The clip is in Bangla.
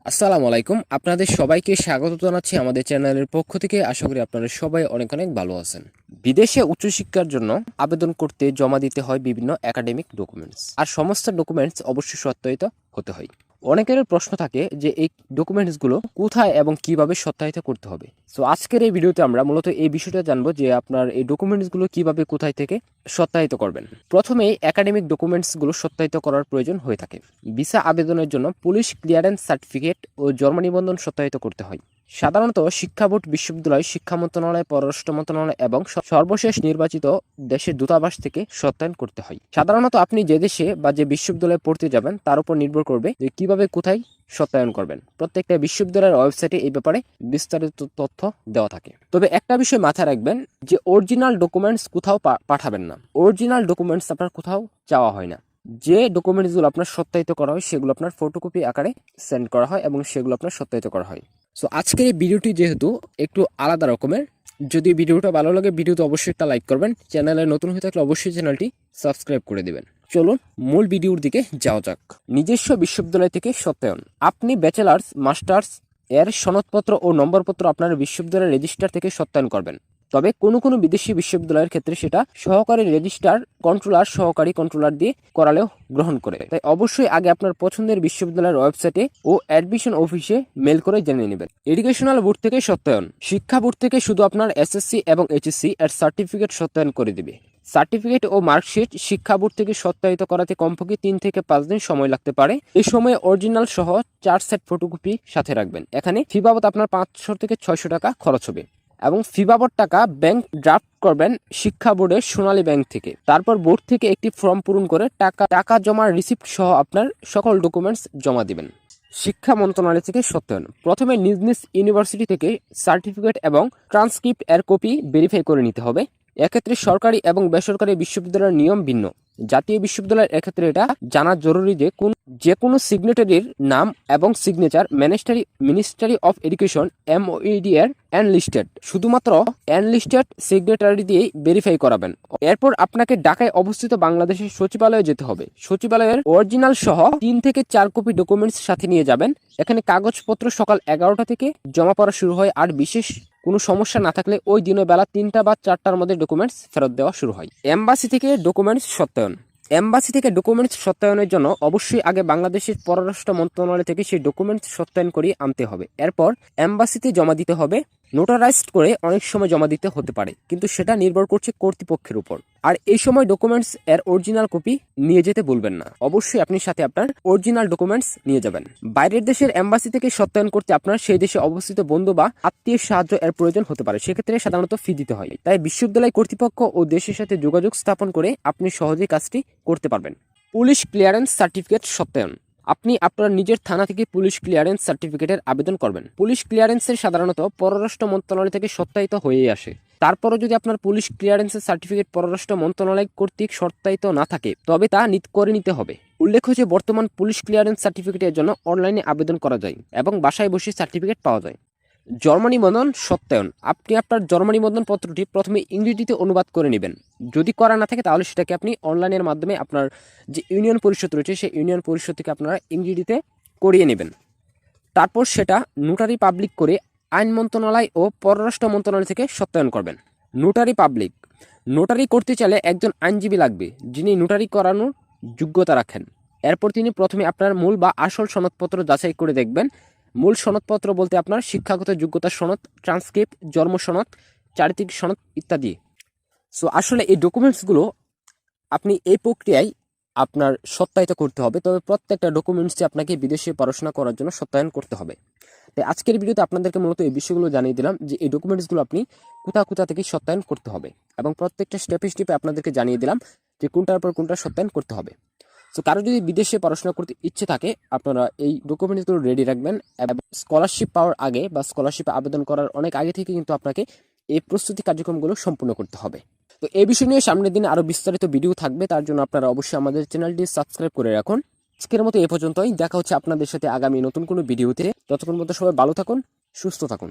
আসসালামু আলাইকুম। আপনাদের সবাইকে স্বাগত জানাচ্ছি আমাদের চ্যানেলের পক্ষ থেকে। আশা করি আপনারা সবাই অনেক অনেক ভালো আছেন। বিদেশে উচ্চশিক্ষার জন্য আবেদন করতে জমা দিতে হয় বিভিন্ন একাডেমিক ডকুমেন্টস, আর সমস্ত ডকুমেন্টস অবশ্যই সত্যায়িত হতে হয়। অনেকের প্রশ্ন থাকে যে এই ডকুমেন্টসগুলো কোথায় এবং কিভাবে সত্যায়িত করতে হবে। সো আজকের এই ভিডিওতে আমরা মূলত এই বিষয়টা জানবো যে আপনার এই ডকুমেন্টসগুলো কিভাবে কোথায় থেকে সত্যায়িত করবেন। প্রথমেই একাডেমিক ডকুমেন্টসগুলো সত্যায়িত করার প্রয়োজন হয়ে থাকে। ভিসা আবেদনের জন্য পুলিশ ক্লিয়ারেন্স সার্টিফিকেট ও জন্ম নিবন্ধন সত্যায়িত করতে হয়। সাধারণত শিক্ষা বোর্ড, বিশ্ববিদ্যালয়, শিক্ষা মন্ত্রণালয়, পররাষ্ট্র মন্ত্রণালয় এবং সর্বশেষ নির্বাচিত দেশের দূতাবাস থেকে সত্যায়ন করতে হয়। সাধারণত আপনি যে দেশে বা যে বিশ্ববিদ্যালয়ে পড়তে যাবেন তার উপর নির্ভর করবে যে কিভাবে কোথায় সত্যায়ন করবেন। প্রত্যেকটা বিশ্ববিদ্যালয়ের ওয়েবসাইটে এই ব্যাপারে বিস্তারিত তথ্য দেওয়া থাকে। তবে একটা বিষয় মাথায় রাখবেন যে অরিজিনাল ডকুমেন্টস কোথাও পাঠাবেন না। অরিজিনাল ডকুমেন্টস আপনার কোথাও চাওয়া হয় না। যে ডকুমেন্টসগুলো আপনার সত্যায়িত করা হয় সেগুলো আপনার ফটোকপি আকারে সেন্ড করা হয় এবং সেগুলো আপনার সত্যায়িত করা হয়। সো আজকের এই ভিডিওটি যেহেতু একটু আলাদা রকমের, যদি ভিডিওটা ভালো লাগে ভিডিওতে অবশ্যই একটা লাইক করবেন। চ্যানেলে নতুন হয়ে থাকলে অবশ্যই চ্যানেলটি সাবস্ক্রাইব করে দেবেন। চলুন মূল ভিডিওর দিকে যাওয়া যাক। নিজস্ব বিশ্ববিদ্যালয় থেকে সত্যায়ন। আপনি ব্যাচেলার্স, মাস্টার্স এর সনদপত্র ও নম্বরপত্র আপনার বিশ্ববিদ্যালয়ের রেজিস্ট্রার থেকে সত্যায়ন করবেন। তবে কোনো বিদেশি বিশ্ববিদ্যালয়ের ক্ষেত্রে সেটা সহকারী রেজিস্ট্রার, কন্ট্রোলার, সহকারী কন্ট্রোলার দিয়ে করালেও গ্রহণ করে। তাই অবশ্যই আগে আপনার পছন্দের বিশ্ববিদ্যালয়ের ওয়েবসাইটে ও অ্যাডমিশন অফিসে মেল করে জেনে নেবেন। এডুকেশনাল বোর্ড থেকে সত্যায়ন। শিক্ষা বোর্ড থেকে শুধু আপনার এসএসসি এবং এইচএসসি এর সার্টিফিকেট সত্যায়ন করে দিবে। সার্টিফিকেট ও মার্কশিট শিক্ষা বোর্ড থেকে সত্যায়িত করাতে কমপক্ষে 3 থেকে 5 দিন সময় লাগতে পারে। এই সময় অরিজিনাল সহ 4 সেট ফটোকপি সাথে রাখবেন। এখানে ফি বাবদ আপনার 500 থেকে 600 টাকা খরচ হবে এবং ফি বাবদ টাকা ব্যাংক ড্রাফট করবেন শিক্ষা বোর্ডের সোনালী ব্যাংক থেকে। তারপর বোর্ড থেকে একটি ফর্ম পূরণ করে টাকা জমার রিসিপ্ট সহ আপনার সকল ডকুমেন্টস জমা দিবেন। শিক্ষা মন্ত্রণালয় থেকে সত্যায়ন। প্রথমে নিজ নিজ ইউনিভার্সিটি থেকে সার্টিফিকেট এবং ট্রান্সক্রিপ্ট এর কপি ভেরিফাই করে নিতে হবে। এক্ষেত্রে সরকারি এবং বেসরকারি বিশ্ববিদ্যালয়ের নিয়ম ভিন্ন। জাতীয় বিশ্ববিদ্যালয়ের এক্ষেত্রে এটা জানা জরুরি যে কোনো সিগনেটারির নাম এবং signature ministry of education MOED এর এনলিস্টেড, শুধুমাত্র এনলিস্টেড সিগনেটারি দিয়েই ভেরিফাই করাবেন। এরপর আপনাকে ঢাকায় অবস্থিত বাংলাদেশের সচিবালয়ে যেতে হবে। সচিবালয়ের অরিজিনাল সহ 3 থেকে 4 কপি ডকুমেন্টস সাথে নিয়ে যাবেন। এখানে কাগজপত্র সকাল 11টা থেকে জমা পড়া শুরু হয়, আর বিশেষ কোনো সমস্যা না থাকলে ওই দিনের বেলা 3টা বা 4টার মধ্যে ডকুমেন্টস ফেরত দেওয়া শুরু হয়। এমবাসি থেকে ডকুমেন্টস সত্যায়ন। এমবাসি থেকে ডকুমেন্টস সত্যায়নের জন্য অবশ্যই আগে বাংলাদেশের পররাষ্ট্র মন্ত্রণালয় থেকে সেই ডকুমেন্টস সত্যায়ন করে আনতে হবে। এরপর এমবাসিতে জমা দিতে হবে। নোটারাইজড করে অনেক সময় জমা দিতে হতে পারে, কিন্তু সেটা নির্ভর করছে কর্তৃপক্ষের উপর। আর এই সময় ডকুমেন্টস এর অরিজিনাল কপি নিয়ে যেতে ভুলবেন না। অবশ্যই আপনি সাথে আপনার অরিজিনাল ডকুমেন্টস নিয়ে যাবেন। বাইরের দেশের এমবাসি থেকে সত্যায়ন করতে আপনার সেই দেশে অবস্থিত বন্ধু বা আত্মীয়ের সাহায্য এর প্রয়োজন হতে পারে। সেক্ষেত্রে সাধারণত ফি দিতে হয়। তাই বিশ্ববিদ্যালয় কর্তৃপক্ষ ও দেশের সাথে যোগাযোগ স্থাপন করে আপনি সহজেই কাজটি করতে পারবেন। পুলিশ ক্লিয়ারেন্স সার্টিফিকেট সত্যায়ন। আপনি আপনার নিজের থানা থেকে পুলিশ ক্লিয়ারেন্স সার্টিফিকেটের আবেদন করবেন। পুলিশ ক্লিয়ারেন্সের সাধারণত পররাষ্ট্র মন্ত্রণালয় থেকে সত্যায়িত হয়েই আসে। তারপরও যদি আপনার পুলিশ ক্লিয়ারেন্সের সার্টিফিকেট পররাষ্ট্র মন্ত্রণালয় কর্তৃক সত্যায়িত না থাকে তবে তা করে নিতে হবে। উল্লেখ্য যে বর্তমান পুলিশ ক্লিয়ারেন্স সার্টিফিকেটের জন্য অনলাইনে আবেদন করা যায় এবং বাসায় বসে সার্টিফিকেট পাওয়া যায়। জন্ম নিবন্ধন সত্যায়ন। আপনি আপনার জন্ম নিবন্ধন পত্রটি প্রথমে ইংরেজিতে অনুবাদ করে নেবেন। যদি করা না থাকে তাহলে সেটাকে আপনি অনলাইনের মাধ্যমে আপনার যে ইউনিয়ন পরিষদ রয়েছে সেই ইউনিয়ন পরিষদ থেকে আপনারা ইংরেজিতে করিয়ে নেবেন। তারপর সেটা নোটারি পাবলিক করে আইন মন্ত্রণালয় ও পররাষ্ট্র মন্ত্রণালয় থেকে সত্যায়ন করবেন। Notary public. নোটারি করতে চাইলে একজন আইনজীবী লাগবে যিনি নোটারি করানোর যোগ্যতা রাখেন। এরপর তিনি প্রথমে আপনার মূল বা আসল সনদপত্র যাচাই করে দেখবেন। মূল সনদপত্র বলতে আপনার শিক্ষাগত যোগ্যতার সনদ, ট্রান্সক্রিপ্ট, জন্ম সনদ, চারিত্রিক সনদ ইত্যাদি। সো আসলে এই ডকুমেন্টসগুলো আপনি এই প্রক্রিয়ায় আপনার সত্যায়িত করতে হবে। তবে প্রত্যেকটা ডকুমেন্টসটি আপনাকে বিদেশে পড়াশোনা করার জন্য সত্যায়ন করতে হবে। তাই আজকের ভিডিওতে আপনাদেরকে মূলত এই বিষয়গুলো জানিয়ে দিলাম যে এই ডকুমেন্টসগুলো আপনি কোথা থেকে সত্যায়ন করতে হবে এবং প্রত্যেকটা স্টেপে আপনাদেরকে জানিয়ে দিলাম যে কোনটার পর কোনটা সত্যায়ন করতে হবে। তো কারো যদি বিদেশে পড়াশোনা করতে ইচ্ছে থাকে আপনারা এই ডকুমেন্টসগুলো রেডি রাখবেন এবং স্কলারশিপ পাওয়ার আগে বা স্কলারশিপে আবেদন করার অনেক আগে থেকে কিন্তু আপনাকে এই প্রস্তুতি কার্যক্রমগুলো সম্পূর্ণ করতে হবে। তো এই বিষয় নিয়ে সামনের দিনে আরও বিস্তারিত ভিডিও থাকবে, তার জন্য আপনারা অবশ্যই আমাদের চ্যানেলটি সাবস্ক্রাইব করে রাখুন। আজকের মতো এ পর্যন্তই। দেখা হচ্ছে আপনাদের সাথে আগামী নতুন কোনো ভিডিওতে। ততক্ষণ পর্যন্ত সবাই ভালো থাকুন, সুস্থ থাকুন।